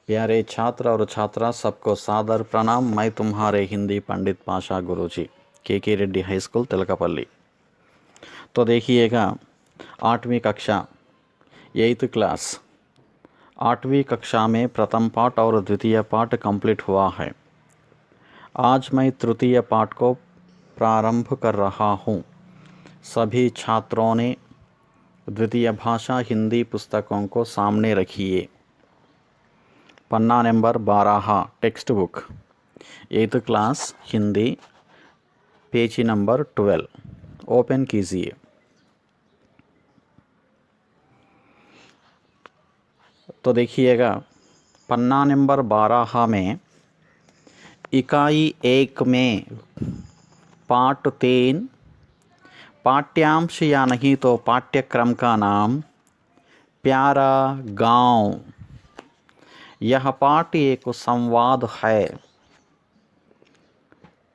प्यारे छात्र और छात्रा सबको सादर प्रणाम। मैं तुम्हारे हिंदी पंडित पाशा गुरुजी, के रेड्डी हाई स्कूल तिलकपल्ली। तो देखिएगा 8वीं कक्षा 8th क्लास 8वीं कक्षा में प्रथम पाठ और द्वितीय पाठ कंप्लीट हुआ है। आज मैं तृतीय पाठ को प्रारंभ कर रहा हूँ। सभी छात्रों ने द्वितीय भाषा हिंदी पुस्तकों को सामने रखिए। पन्ना number 12 text book 8th class Hindi page number 12 open कीजिए। तो देखिएगा पन्ना नंबर 12 में इकाई 1 में पाठ 3 पाठ्यांश या नहीं तो पाठ्यक्रम का नाम प्यारा गांव। यह पाठ एक संवाद है।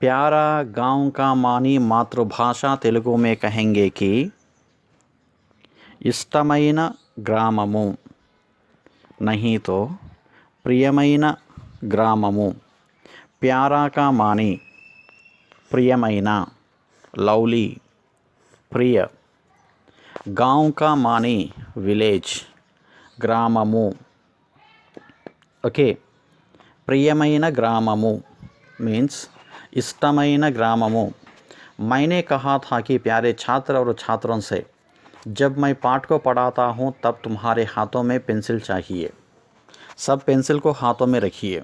प्यारा गांव का मानी मातृभाषा तेलुगु में कहेंगे कि इष्टమైన గ్రామము, नहीं तो प्रियమైన ग्रामము। प्यारा का मानी प्रियమైన, लवली, प्रिय। गांव का मानी विलेज, ग्रामము। ओके, प्रियమైన ग्रामము मीन्स इष्टమైన ग्रामము। मैंने कहा था कि प्यारे छात्र और छात्रों से जब मैं पाठ को पढ़ाता हूँ तब तुम्हारे हाथों में पेंसिल चाहिए। सब पेंसिल को हाथों में रखिए।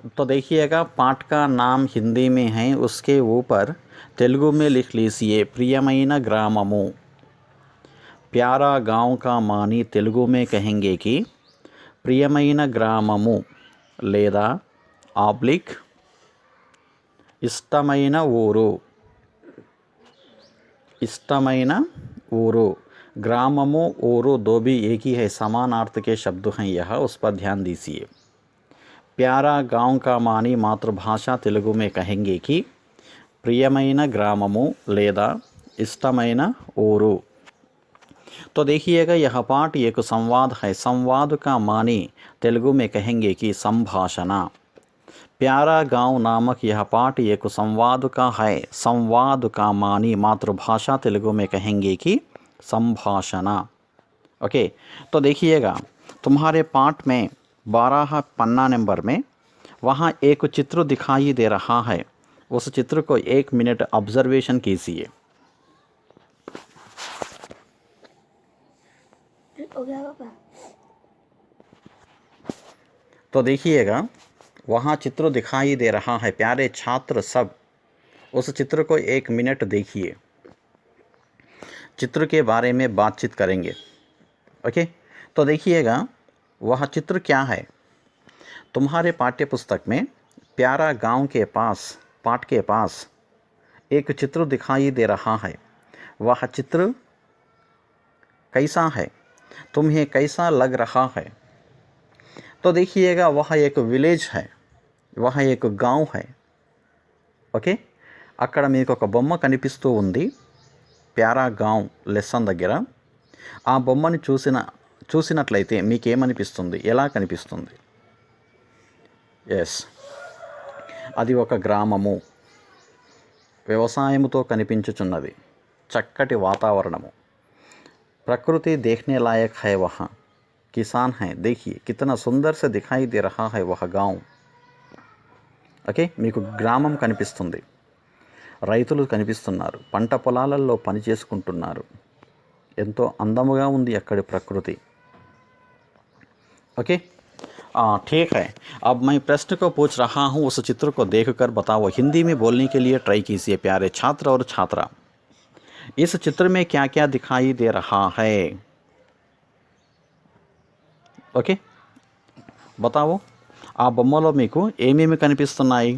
तो देखिएगा पाठ का नाम हिंदी में है, उसके ऊपर तेलुगु में लिख लीजिए प्रियమైన ग्रामము। प्यारा गांव का मानी तेलुगु में कहेंगे कि प्रियమైన గ్రామము లేదా ఆబ్లిక్ ఇష్టమైన ఊరు। इष्टమైన ऊरू। ग्रामము ऊरू दो भी एक ही है, समान अर्थ के शब्द हैं यह, उस पर ध्यान दीजिए। प्यारा गांव का मानी मातृभाषा तेलुगु में कहेंगे कि प्रियమైన ग्रामము లేదా इष्टమైన ऊरू। तो देखिएगा यह पाठ एक संवाद है। संवाद का मानी तेलुगु में कहेंगे कि संभाषणा। प्यारा गांव नामक यह पाठ एक संवाद का है। संवाद का मानी मातृभाषा तेलुगु में कहेंगे कि संभाषणा। ओके, तो देखिएगा तुम्हारे पाठ में 12 पन्ना नंबर में वहाँ एक चित्र दिखाई दे रहा है। उस चित्र को 1 मिनट ऑब्जर्वेशन कीजिए। तो देखिएगा वहाँ चित्र दिखाई दे रहा है। प्यारे छात्र सब उस चित्र को 1 मिनट देखिए। चित्र के बारे में बातचीत करेंगे। ओके, तो देखिएगा वह चित्र क्या है। तुम्हारे पाठ्य पुस्तक में प्यारा गांव के पास, पाठ के पास एक चित्र दिखाई दे रहा है। वह चित्र कैसा है, तुम्हें कैसा लग रहा है? तो देखिएगा वह एक विलेज है, वह एक गांव है। ఓకే, అక్కడ మీకు ఒక బొమ్మ కనిపిస్తూ ఉంది ప్యారా గాంవ్ లెసన్ దగ్గర. ఆ బొమ్మని చూసినట్లయితే మీకేమనిపిస్తుంది, ఎలా కనిపిస్తుంది? ఎస్, అది ఒక గ్రామము, వ్యవసాయముతో కనిపించుచున్నది, చక్కటి వాతావరణము, प्रकृति देखने लायक है। वहाँ किसान हैं, देखिए कितना सुंदर से दिखाई दे रहा है वह गांव। ఓకే, మీకు గ్రామం కనిపిస్తుంది, రైతులు కనిపిస్తున్నారు, పంట పొలాలలో పని చేసుకుంటున్నారు, ఎంతో అందముగా ఉంది అక్కడి ప్రకృతి। ओके, ठीक है। अब मैं प्रश्न को पूछ रहा हूँ, उस चित्र को देखकर बताओ। हिंदी में बोलने के लिए ट्राई कीजिए प्यारे छात्र और छात्रा। इस चित्र में क्या क्या दिखाई दे रहा है? ఓకే, बताओ। ఆ బొమ్మలో మీకు ఏమేమి కనిపిస్తున్నాయి?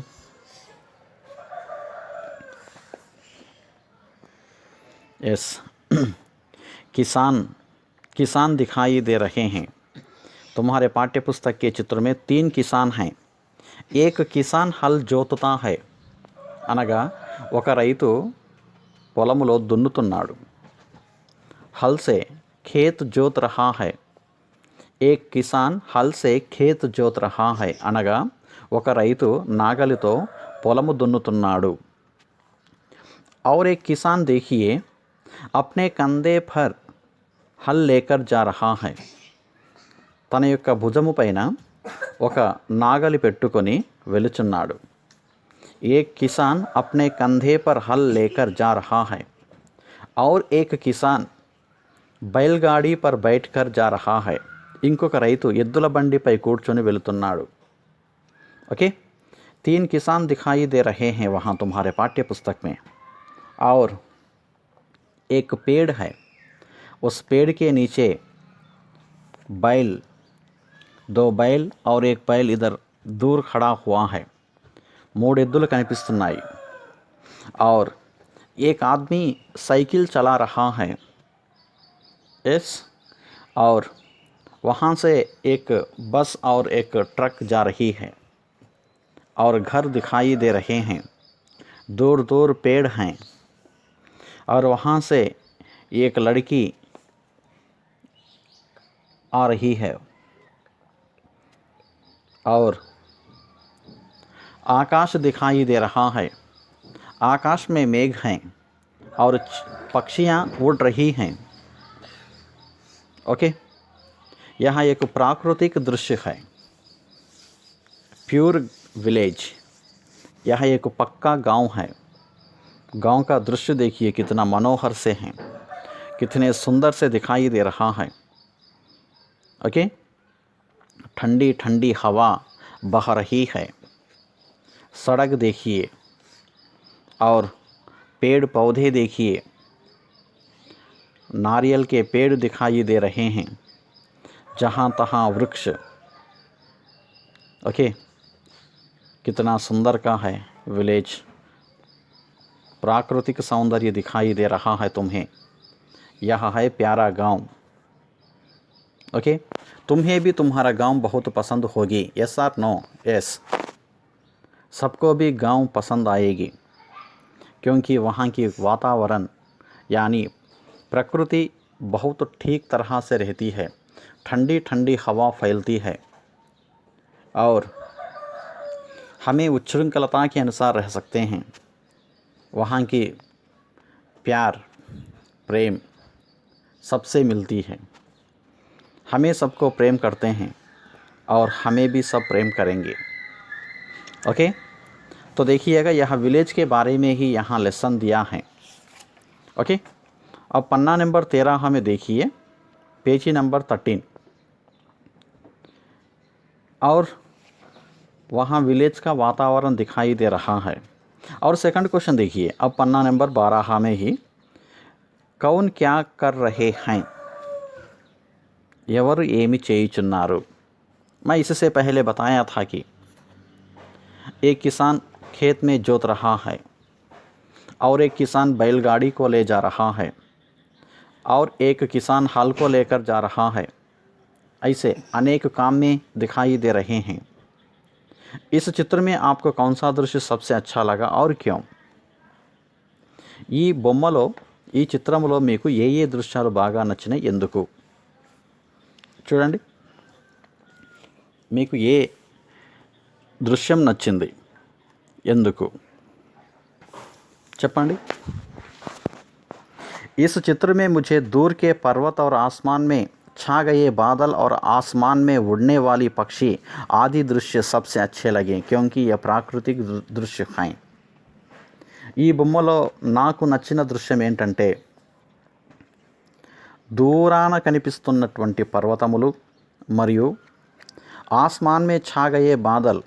यस, किसान दिखाई दे रहे हैं। तुम्हारे पाठ्य पुस्तक के चित्र में 3 किसान हैं। एक किसान हल जोतता है, అనగా ఒక రైతు పొలములో దున్నుతున్నాడు। हल से खेत जोत रहा है। एक किसान हल से खेत जोत रहा है అనగా ఒక రైతు నాగలితో పొలము దున్నుతున్నాడు. और एक किसान देखिए अपने कंधे पर हल लेकर जा रहा है. తన యొక్క భుజము పైన ఒక నాగలి పెట్టుకొని వెళుచున్నాడు. एक किसान अपने कंधे पर हल लेकर जा रहा है और एक किसान बैलगाड़ी पर बैठकर जा रहा है. ఇంకొక రైతు ఎద్దుల బండిపై కూర్చొని వెళుతున్నాడు. ओके, 3 किसान दिखाई दे रहे हैं वहाँ तुम्हारे पाठ्य पुस्तक में. और एक पेड़ है, उस पेड़ के नीचे बैल, 2 बैल और एक बैल इधर दूर खड़ा हुआ है. 3 ఎద్దులు కనిపిస్తున్నాయి. और एक आदमी साइकिल चला रहा है. यस, और वहाँ से एक बस और एक ट्रक जा रही है. और घर दिखाई दे रहे हैं, दूर दूर पेड़ हैं. और वहाँ से एक लड़की आ रही है. और आकाश दिखाई दे रहा है, आकाश में मेघ हैं और पक्षियाँ उड़ रही हैं. ओके, यह एक प्राकृतिक दृश्य है, प्योर विलेज. यह एक पक्का गांव है. गांव का दृश्य देखिए कितना मनोहर से है, कितने सुंदर से दिखाई दे रहा है. ओके, ठंडी ठंडी हवा बह रही है. सड़क देखिए और पेड़ पौधे देखिए, नारियल के पेड़ दिखाई दे रहे हैं, जहाँ तहाँ वृक्ष. ओके, कितना सुंदर का है विलेज. प्राकृतिक सौंदर्य दिखाई दे रहा है तुम्हें. यह है प्यारा गांव. ओके, तुम्हें भी तुम्हारा गांव बहुत पसंद होगी. यस और नो? यस, सबको भी गांव पसंद आएगी, क्योंकि वहाँ की वातावरण यानी प्रकृति बहुत ठीक तरह से रहती है. ठंडी ठंडी हवा फैलती है और हमें उच्छृंखलता के अनुसार रह सकते हैं. वहाँ की प्यार प्रेम सबसे मिलती है. हमें सबको प्रेम करते हैं और हमें भी सब प्रेम करेंगे. ओके, तो देखिएगा यह विलेज के बारे में ही यहाँ लेसन दिया है. ओके, अब पन्ना नंबर 13 हमें देखिए, पेज नंबर 13. और वहाँ विलेज का वातावरण दिखाई दे रहा है. और सेकंड क्वेश्चन देखिए, अब पन्ना नंबर 12 में ही कौन क्या कर रहे हैं, ఎవరు ఏమి చేయుచున్నారు. मैं इससे पहले बताया था कि एक किसान खेत में जोत रहा है और एक किसान बैलगाड़ी को ले जा रहा है और एक किसान हल को लेकर जा रहा है. ऐसे अनेक काम में दिखाई दे रहे हैं. इस चित्र में आपको कौन सा दृश्य सबसे अच्छा लगा और क्यों? ఈ బొమ్మలో ఈ చిత్రంలో మీకు ఏ ఏ దృశ్యాలు బాగా నచ్చినాయి, ఎందుకు? చూడండి, మీకు ఏ దృశ్యం నచ్చింది, ఎందుకు చెప్పండి. इस चित्र में मुझे दूर के पर्वत और आसमान में छा गए बादल और आसमान में उड़ने वाली पक्षी आदि दृश्य सबसे अच्छे लगे, क्योंकि यह प्राकृतिक दृश्य हैं. ఈ బొమ్మలో నాకు నచ్చిన దృశ్యం ఏంటంటే దూరాన కనిపిస్తున్నటువంటి పర్వతములు మరియు ఆస్మాన్ మే ఛా గయే బాదల్,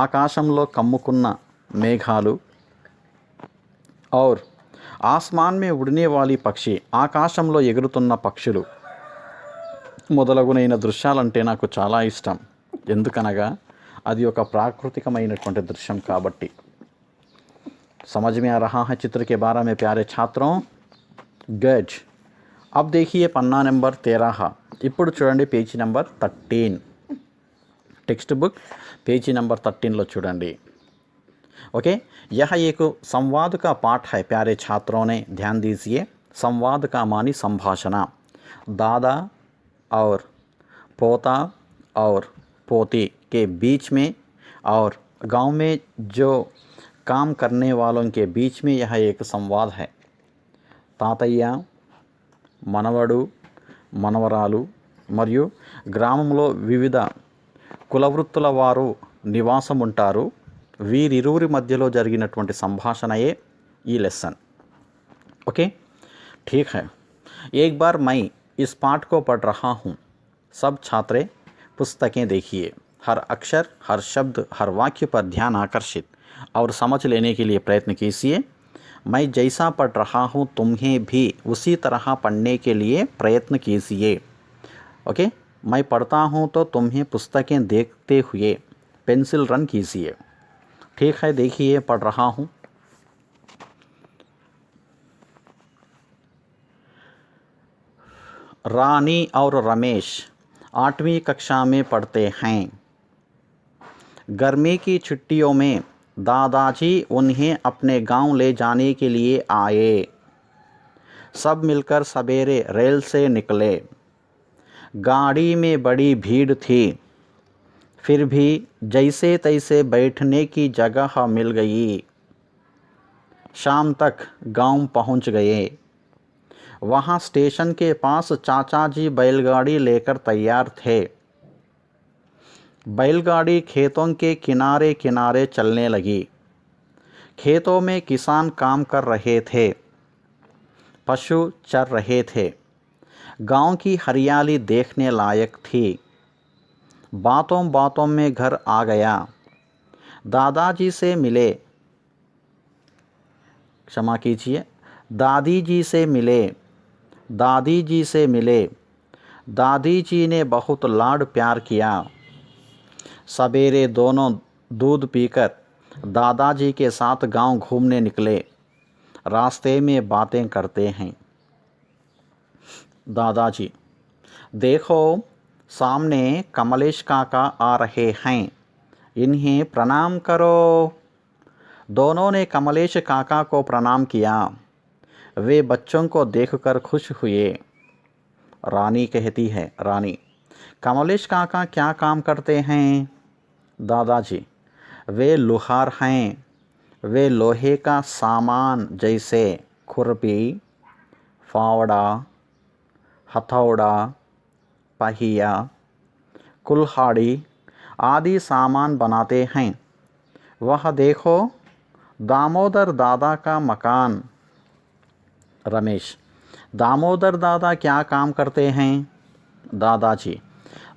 ఆకాశంలో కమ్ముకున్న మేఘాలు, और ఆస్మాన్ మే ఉడనే వాలీ పక్షి, ఆకాశంలో ఎగురుతున్న పక్షులు మొదలగునైన దృశ్యాలంటే నాకు చాలా ఇష్టం. ఎందుకనగా అది ఒక ప్రాకృతికమైనటువంటి దృశ్యం కాబట్టి. समझ में आ रहा है चित्र के बारे में प्यारे छात्रों? गुड. अब देखिए पन्ना नंबर 13. ఇప్పుడు చూడండి page number 13, text book page number 13 लो చూడండి. ओके, यह एक संवाद का पाठ है प्यारे छात्रों ने, ध्यान दीजिए. संवाद का मानी संभाषण. दादा और पोता और पोती के बीच में और गांव में जो काम करने वालों के बीच में यह एक संवाद है। తాతయ్య, మనవడు, మనవరాలు మరియు గ్రామంలో వివిధ కులవృత్తుల వారు నివాసం ఉంటారు। వీరిరువురి మధ్యలో జరిగినటువంటి సంభాషణయే ఈ లెసన్। ओके, ठीक है। एक बार मैं इस पाठ को पढ़ रहा हूँ। सब छात्रे पुस्तकें देखिए। हर अक्षर, हर शब्द, हर वाक्य पर ध्यान आकर्षित और समझ लेने के लिए प्रयत्न कीजिए। मैं जैसा पढ़ रहा हूँ तुम्हें भी उसी तरह पढ़ने के लिए प्रयत्न कीजिए। ओके, मैं पढ़ता हूँ तो तुम्हें पुस्तकें देखते हुए पेंसिल रन कीजिए। ठीक है, देखिए पढ़ रहा हूँ। रानी और रमेश 8वीं कक्षा में पढ़ते हैं। गर्मी की छुट्टियों में दादाजी उन्हें अपने गांव ले जाने के लिए आए। सब मिलकर सवेरे रेल से निकले। गाड़ी में बड़ी भीड़ थी, फिर भी जैसे तैसे बैठने की जगह मिल गई। शाम तक गांव पहुंच गए। वहाँ स्टेशन के पास चाचा जी बैलगाड़ी लेकर तैयार थे। बैलगाड़ी खेतों के किनारे किनारे चलने लगी। खेतों में किसान काम कर रहे थे, पशु चर रहे थे। गांव की हरियाली देखने लायक थी। बातों बातों में घर आ गया। दादाजी से मिले, क्षमा कीजिए, दादी जी से मिले। दादी जी से मिले। दादी जी ने बहुत लाड प्यार किया। सवेरे दोनों दूध पीकर दादाजी के साथ गांव घूमने निकले। रास्ते में बातें करते हैं। दादाजी, देखो सामने कमलेश काका आ रहे हैं, इन्हें प्रणाम करो। दोनों ने कमलेश काका को प्रणाम किया। वे बच्चों को देखकर खुश हुए। रानी कहती है, रानी, कमलेश काका क्या काम करते हैं? दादाजी, वे लोहार हैं। वे लोहे का सामान जैसे खुरपी, फावड़ा, हथौड़ा, पहिया, कुल्हाड़ी आदि सामान बनाते हैं। वह देखो दामोदर दादा का मकान। रमेश, दामोदर दादा क्या काम करते हैं? दादाजी,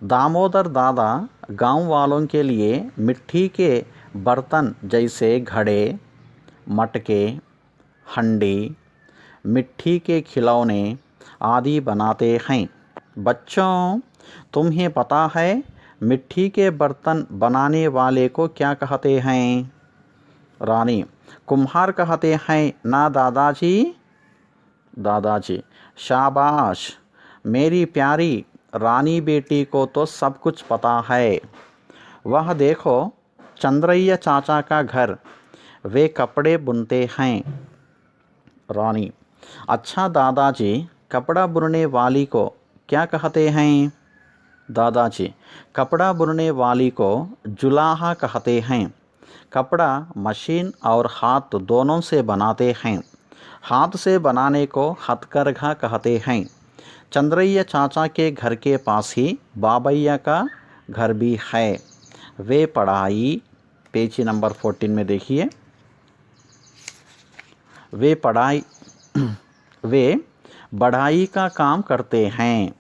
दामोदर दादा गांव वालों के लिए मिट्टी के बर्तन जैसे घड़े, मटके, हंडी, मिट्टी के खिलौने आदि बनाते हैं। बच्चों, तुम्हें पता है मिट्टी के बर्तन बनाने वाले को क्या कहते हैं? रानी, कुम्हार कहते हैं ना दादाजी? दादाजी, शाबाश, मेरी प्यारी रानी बेटी को तो सब कुछ पता है। वह देखो चंद्रैया चाचा का घर, वे कपड़े बुनते हैं। रानी, अच्छा दादाजी, कपड़ा बुनने वाली को क्या कहते हैं? दादाजी, कपड़ा बुनने वाली को जुलाहा कहते हैं। कपड़ा मशीन और हाथ दोनों से बनाते हैं। हाथ से बनाने को हथकरघा कहते हैं। चंद्रैया चाचा के घर के पास ही बाबैया का घर भी है। वे पढ़ाई, पेज नंबर 14 में देखिए, वे बढ़ाई का काम करते हैं।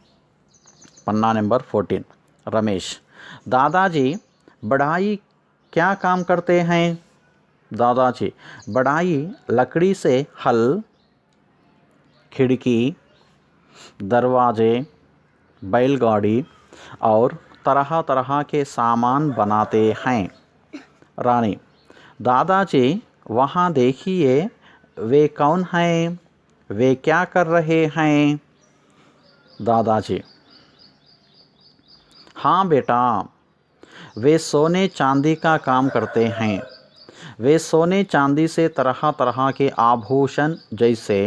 पन्ना नंबर 14। रमेश, दादाजी बढ़ाई क्या काम करते हैं? दादाजी, बढ़ाई लकड़ी से हल, खिड़की, दरवाजे, बैलगाड़ी और तरह तरह के सामान बनाते हैं। रानी, दादाजी वहाँ देखिए, वे कौन हैं? वे क्या कर रहे हैं? दादाजी, हाँ बेटा, वे सोने चांदी का काम करते हैं। वे सोने चांदी से तरह तरह के आभूषण जैसे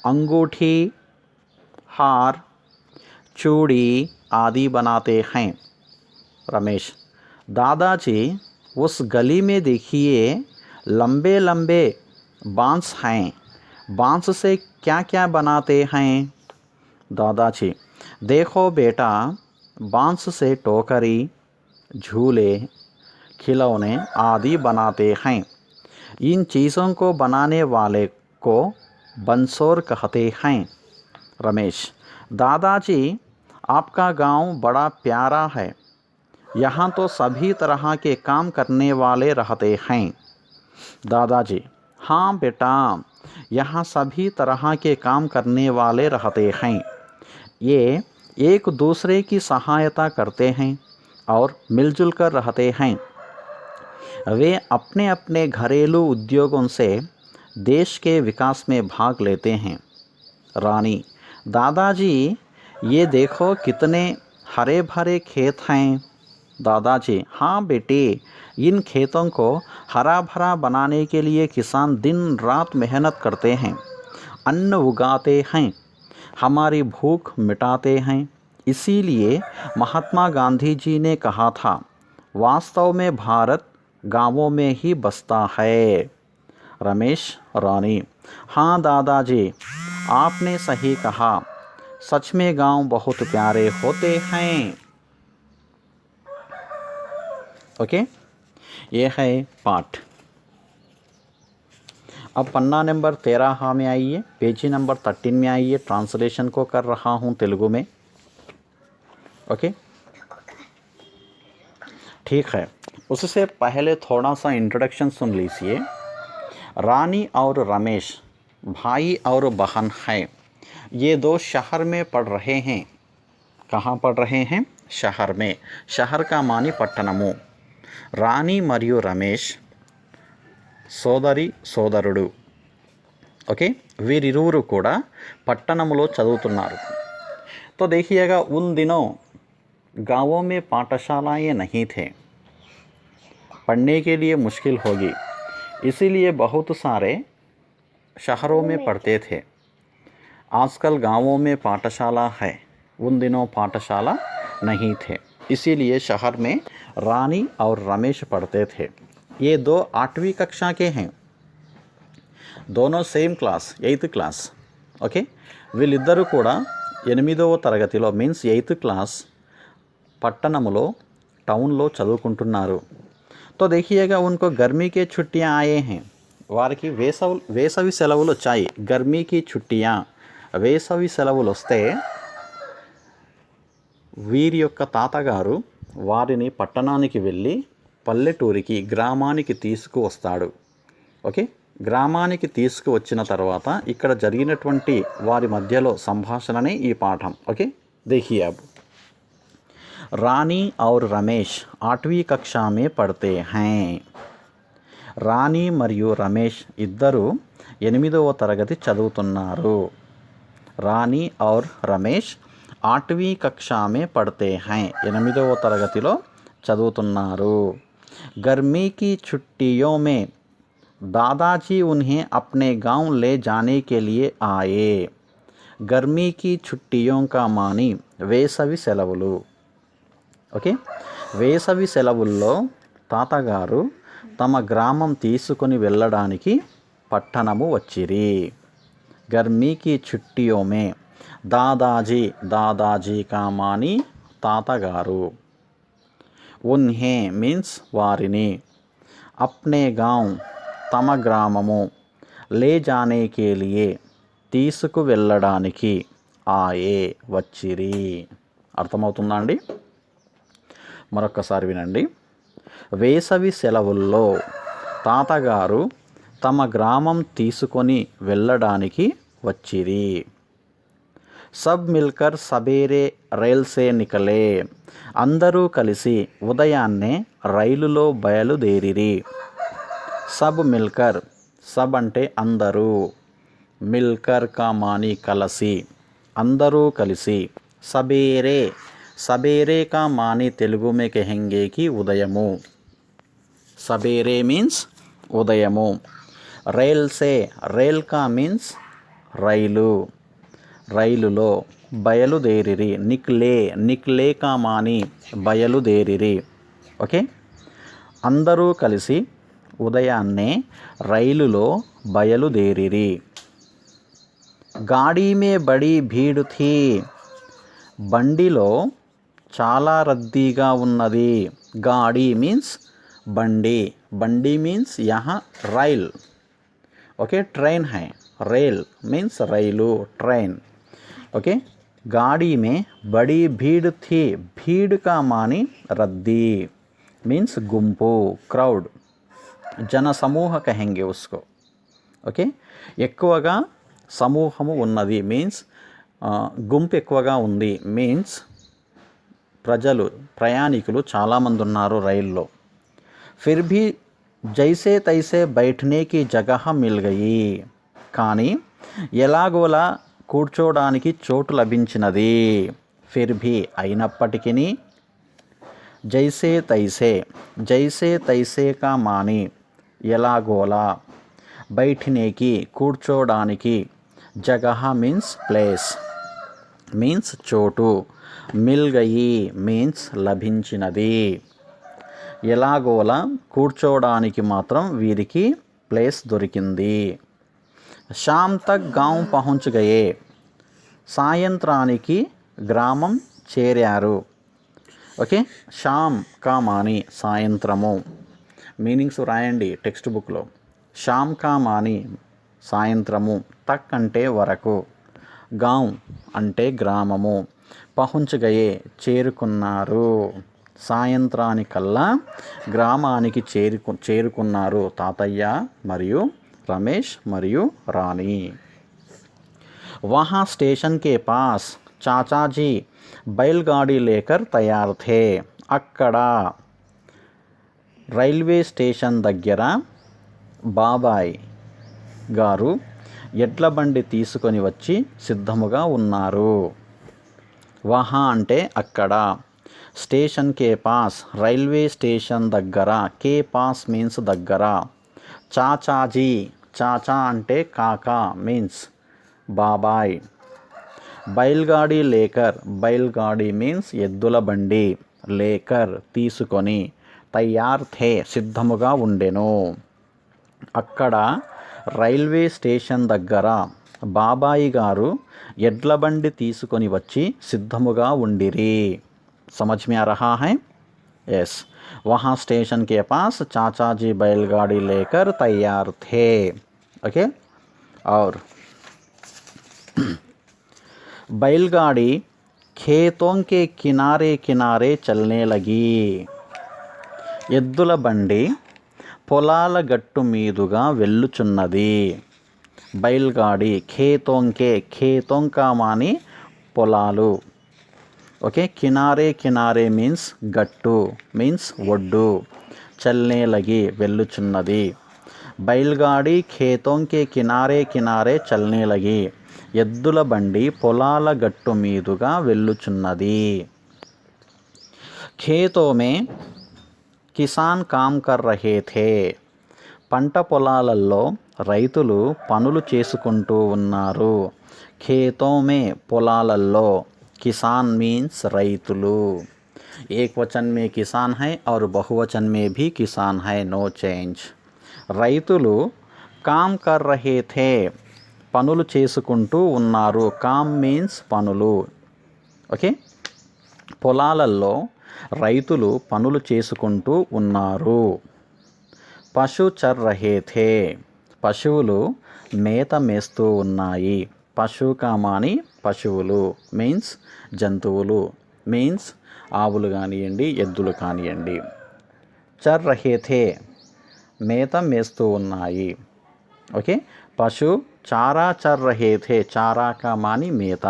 अंगूठी, हार, चूड़ी आदि बनाते हैं। रमेश, दादाजी उस गली में देखिए लंबे लंबे बांस हैं, बांस से क्या क्या बनाते हैं? दादाजी, देखो बेटा, बांस से टोकरी, झूले, खिलौने आदि बनाते हैं। इन चीज़ों को बनाने वाले को बंसोर कहते हैं। रमेश, दादाजी आपका गांव बड़ा प्यारा है, यहाँ तो सभी तरह के काम करने वाले रहते हैं। दादाजी, हाँ बेटा, यहाँ सभी तरह के काम करने वाले रहते हैं। ये एक दूसरे की सहायता करते हैं और मिलजुल कर रहते हैं। वे अपने अपने घरेलू उद्योगों से देश के विकास में भाग लेते हैं। रानी, दादाजी ये देखो कितने हरे भरे खेत हैं। दादाजी, हाँ बेटे, इन खेतों को हरा भरा बनाने के लिए किसान दिन रात मेहनत करते हैं, अन्न उगाते हैं, हमारी भूख मिटाते हैं। इसीलिए महात्मा गांधी जी ने कहा था, वास्तव में भारत गांवों में ही बसता है। रमेश, रानी, हाँ दादाजी, आपने सही कहा, सच में गांव बहुत प्यारे होते हैं। ओके, ये है पाठ। अब पन्ना नंबर 13 में आइए, पेजी नंबर 13 में आइए। ट्रांसलेशन को कर रहा हूँ तेलुगु में। ओके, ठीक है। उससे पहले थोड़ा सा इंट्रोडक्शन सुन लीजिए। रानी और रमेश भाई और बहन हैं। ये दो शहर में पढ़ रहे हैं। कहाँ पढ़ रहे हैं? शहर में। शहर का मानी పట్టణము। రాణి మరియు రమేష్ సోదరి సోదరుడు। ओके, వీరిరువురు కూడా పట్టణములో చదువుతున్నారు। तो देखिएगा, उन दिनों गांवों में पाठशालाएं नहीं थे, पढ़ने के लिए मुश्किल होगी, इसीलिए बहुत सारे शहरों में पढ़ते थे। आजकल गांवों में पाठशाला है, उन दिनों पाठशाला नहीं थे, इसीलिए शहर में रानी और रमेश पढ़ते थे। ये दो 8वीं कक्षा के हैं, दोनों same class, 8th class. Okay, వీళ్ళిద్దరూ కూడా 8వ తరగతిలో, మీన్స్ 8th క్లాస్, పట్టణములో టౌన్లో చదువుకుంటున్నారు। तो देखिएगा, उनको गर्मी के छुट्टियां आए हैं, వారికి వేసవి సెలవులు వచ్చాయి। गर्मी की छुट्टियां, వేసవి సెలవులు వస్తే వీరి యొక్క తాతగారు వారిని పట్టణానికి వెళ్ళి పల్లెటూరికి, గ్రామానికి తీసుకువస్తాడు। ఓకే, గ్రామానికి తీసుకువచ్చిన తర్వాత ఇక్కడ జరిగినటువంటి వారి మధ్యలో సంభాషణనే ఈ పాఠం। ఓకే, देखिए अब, रानी और रमेश 8वीं कक्षा में पढ़ते हैं। రాణి మరియు రమేష్ ఇద్దరు 8వ తరగతి చదువుతున్నారు। రాణి और రమేష్ 8वीं कक्षा में पढ़ते हैं, 8వ తరగతిలో చదువుతున్నారు। गर्मी की छुट्टियों में दादाजी उन्हें अपने गांव ले जाने के लिए आए। गर्मी की छुट्टियों का मानी వేసవి సెలవులు। ఓకే, వేసవి సెలవుల్లో తాతగారు తమ గ్రామం తీసుకొని వెళ్ళడానికి పట్టణము వచ్చిరి। गर्मी की छुट्टियों में दादाजी, दादाजी का मानी తాతగారు, उन्हें मीन्स వారిని, अपने गांव తమ గ్రామము, ले जाने के लिए తీసుకు వెళ్ళడానికి, ఆయే వచ్చిరి। అర్థమవుతుందా అండి? మరొక్కసారి వినండి। వేసవి సెలవుల్లో తాతగారు తమ గ్రామం తీసుకొని వెళ్ళడానికి వచ్చిరి। सब मिलकर सवेरे రైల్ से निकले, అందరూ కలిసి ఉదయాన్నే రైలులో బయలుదేరిరి। सब मिलकर, सब అంటే అందరూ, मिलकर का मानी కలసి, అందరూ కలిసి। सवेरे, सवेरे का मानी तेलुगु में कहेंगे कि उदयमु। सवेरे मीन्स उदयमु। రైల్ से, రైల్ का मीन्स రైలు, రైలులో। బయలుదేరిరి. నిక్లే, నిక్లే కా మాని బయలుదేరిరి. ఓకే, అందరూ కలిసి ఉదయాన్నే రైలులో బయలుదేరిరి. గాడీ మే బడీ భీడ్ థీ, బండిలో చాలా రద్దీగా ఉన్నది. గాడీ మీన్స్ బండి, బండి మీన్స్ యహా రైల్. ఓకే, ట్రైన్ హై, రైల్ మీన్స్ రైలు, ట్రైన్. ఓకే, गाड़ी में बड़ी भीड़ थी. भीड़ का मानी रद्दी मीन्स गुंपू, क्राउड, जन समूह कहेंगे उसको. ఓకే, ఎక్కువగా సమూహము ఉన్నది మీన్స్ గుంపు ఎక్కువగా ఉంది మీన్స్ ప్రజలు, ప్రయాణికులు చాలామంది ఉన్నారు రైల్లో. ఫిర్ భీ జైసే తైసే బైఠనే కి జగహ మిల్ గయి, కానీ ఎలాగోలా కూర్చోడానికి చోటు లభించినది. ఫిర్ భీ అయినప్పటికీ, జైసే తైసే, జైసే తైసే కా మాని ఎలాగోలా, బైఠనేకి కూర్చోడానికి, జగహ మీన్స్ ప్లేస్, మీన్స్ చోటు, మిల్ గయి మీన్స్ లభించినది. ఎలాగోలా కూర్చోడానికి మాత్రం వీరికి ప్లేస్ దొరికింది. शाम तक गांव पहुंच गए, సాయంత్రానికి గ్రామం చేరారు. ఓకే, షామ్ కా మాని సాయంత్రము, మీనింగ్స్ రాయండి టెక్స్ట్ బుక్లో. షామ్ కా మాని సాయంత్రము, తక్ అంటే వరకు, గాంవ్ అంటే గ్రామము, పహుంచ్ గయే చేరుకున్నారు, సాయంత్రానికల్లా గ్రామానికి చేరుకున్నారు తాతయ్య మరియు రమేష్ మరియు రాణి. वहाँ स्टेशन के पास चाचाजी बैलगाड़ी लेकर तैयार थे. అక్కడ రైల్వే స్టేషన్ దగ్గర బాబాయ్ గారు ఎడ్ల బండి తీసుకొని వచ్చి సిద్ధముగా ఉన్నారు. వహా అంటే అక్కడ, స్టేషన్ కే పాస్ రైల్వే స్టేషన్ దగ్గర, కే పాస్ మీన్స్ దగ్గర, చాచాజీ, చాచా అంటే కాకా మీన్స్ బాబాయ్, బైల్గాడి లేకర్, బైల్గాడి మీన్స్ ఎద్దుల బండి, లేకర్ తీసుకొని, తయార్ థే సిద్ధముగా ఉండెను. అక్కడ రైల్వే స్టేషన్ దగ్గర బాబాయి గారు ఎడ్ల బండి తీసుకొని వచ్చి సిద్ధముగా ఉండిరి. समझ में आ रहा है? यस, वहाँ स्टेशन के पास चाचा जी बैलगाड़ी लेकर तैयार थे. ओके, और बैलगाड़ी खेतों के किनारे किनारे चलने लगी. ఎద్దుల బండి పొలాల గట్టు మీదుగా వెళ్ళుచున్నది. బైల్గాడి ఖేతోంకే, ఖేతోంకా మాని పొలాలు. ఓకే, కినారే, కినారే మీన్స్ గట్టు, మీన్స్ ఒడ్డు, చల్నే లగి వెళ్ళుచున్నది. బైల్గాడి ఖేతోంకే కినారే కినారే చల్నే లగి, ఎద్దుల బండి పొలాల గట్టు మీదుగా వెళ్ళుచున్నది. ఖేతో మే కిసాన్ కామ్ కర్ రహే థే. పంట పొలాలలో రైతులు పనులు చేసుకుంటూ ఉన్నారు. ఖేతో మే పొలాలలో, किसान मीन्स రైతులు. एक वचन में किसान है और बहुवचन में भी किसान है, नो चेंज. రైతులు కామ్ కర్ రహే థే పనులు చేసుకుంటూ ఉన్నారు. కామ్ మీన్స్ పనులు. ఓకే, పొలాలలో రైతులు పనులు చేసుకుంటూ ఉన్నారు. పశు చర్ రహే థే పశువులు మేత మేస్తూ ఉన్నాయి. పశు కామాని పశువులు మీన్స్ జంతువులు, మీన్స్ ఆవులు కానివ్వండి, ఎద్దులు కానివ్వండి. చర్ రహే థే మేత మేస్తూ ఉన్నాయి. ఓకే, పశు చారా చర్ రహే థే, చారా కామాని మేత,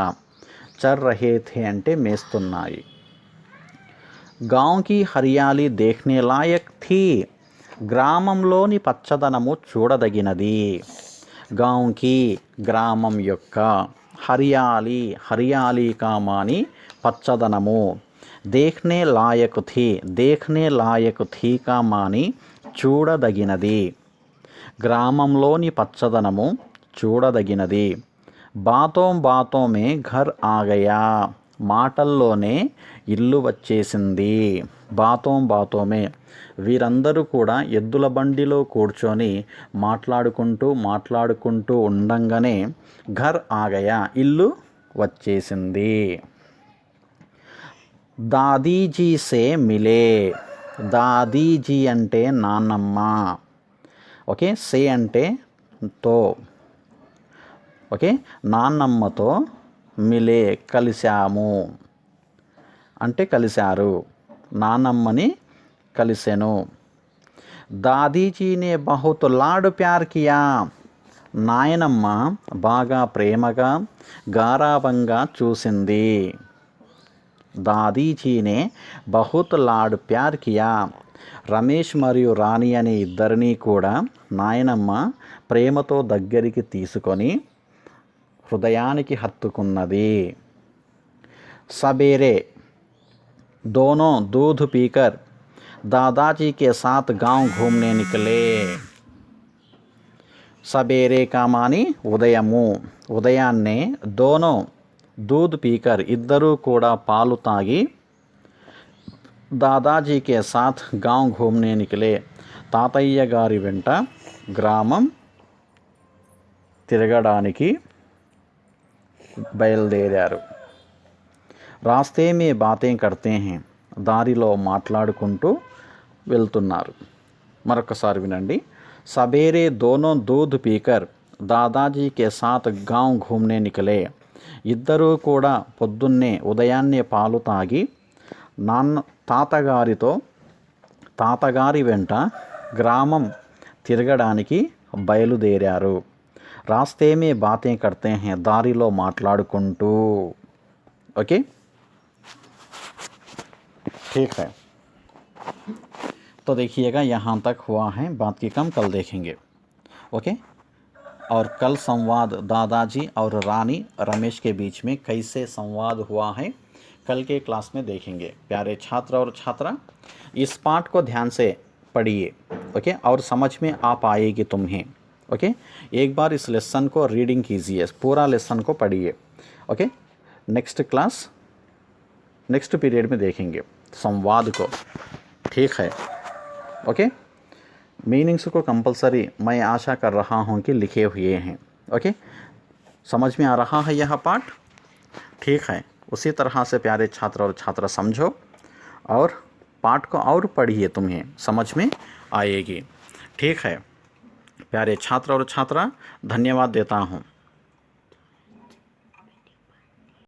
చర్ రహే థే అంటే మేస్తున్నాయి. గాంవ్ కి హరియాలి దేఖ్నే లాయక్ థీ. గ్రామంలోని పచ్చదనము చూడదగినది. గాంవ్ కి గ్రామం యొక్క, హరియాలి, హరియాలి కామాని పచ్చదనము, దేఖ్నే లాయక్ థీ, దేఖ్నే లాయక్ థీ కామాని చూడదగినది. గ్రామంలోని పచ్చదనము చూడదగినది. బాతోం బాతోమే ఘర్ ఆ గయా, మాటల్లోనే ఇల్లు వచ్చేసింది. బాతోం బాతోమే, వీరందరూ కూడా ఎద్దుల బండిలో కూర్చొని మాట్లాడుకుంటూ ఉండంగానే ఘర్ ఆ గయా, ఇల్లు వచ్చేసింది. దాదీజీ సే మిలే, దాదీజీ అంటే నాన్నమ్మ, ఓకే, సే అంటే తో, ఓకే, నాన్నమ్మతో మిలే కలిశాము అంటే కలిశారు, నాన్నమ్మని కలిసెను. దాదీజీనే బహుత్ లాడ్ ప్యార్ కియా, నాయనమ్మ బాగా ప్రేమగా గారాబంగా చూసింది. దాదీజీనే బహుత్ లాడ్ ప్యార్ కియా, రమేష్ మరియు రాణి అనే ఇద్దరినీ కూడా నాయనమ్మ ప్రేమతో దగ్గరికి తీసుకొని హృదయానికి హత్తుకున్నది. सबेरे दोनों दूध पीकर दादाजी के साथ गांव घूमने निकले. सबेरे का मानी ఉదయము, ఉదయాన్నే దోనో दूध पीकर ఇద్దరూ కూడా పాలు తాగి దాదాజీ కే సాథ్ గాంవ్ ఘూమ్నే నికలే, తాతయ్య గారి వెంట గ్రామం తిరగడానికి బయలుదేరారు. రాస్తే మే బాతే కర్తే హే, దారిలో మాట్లాడుకుంటూ వెళ్తున్నారు. మరొకసారి వినండి. సబేరే దోనో దూద్ పీకర్ దాదాజీ కే సాత్ గాంవ్ ఘూమ్నే నికలే, ఇద్దరూ కూడా పొద్దున్నే ఉదయాన్నే పాలు తాగి తాతగారి వెంట గ్రామం తిరగడానికి బయలుదేరారు. రాస్తే మే బాతే కర్తే హే, దారిలో మాట్లాడుకుంటూ, ओके, ठीक है. तो देखिएगा यहाँ तक हुआ है, बाकी कम कल देखेंगे. ओके. और कल संवाद दादाजी और रानी रमेश के बीच में कैसे संवाद हुआ है कल के क्लास में देखेंगे. प्यारे छात्र और छात्रा, इस पाठ को ध्यान से पढ़िए, ओके, और समझ में आ पाएगी तुम्हें. ओके, एक बार इस लेसन को रीडिंग कीजिए, पूरा लेसन को पढ़िए. Okay, next class next period में देखेंगे संवाद को, ठीक है. ओके, मीनिंग्स को कंपलसरी मैं आशा कर रहा हूँ कि लिखे हुए हैं. ओके, समझ में आ रहा है यह पाठ, ठीक है. उसी तरह से प्यारे छात्र और छात्रा समझो और पाठ को और पढ़िए, तुम्हें समझ में आएगी. ठीक है प्यारे छात्र और छात्रा, धन्यवाद देता हूँ.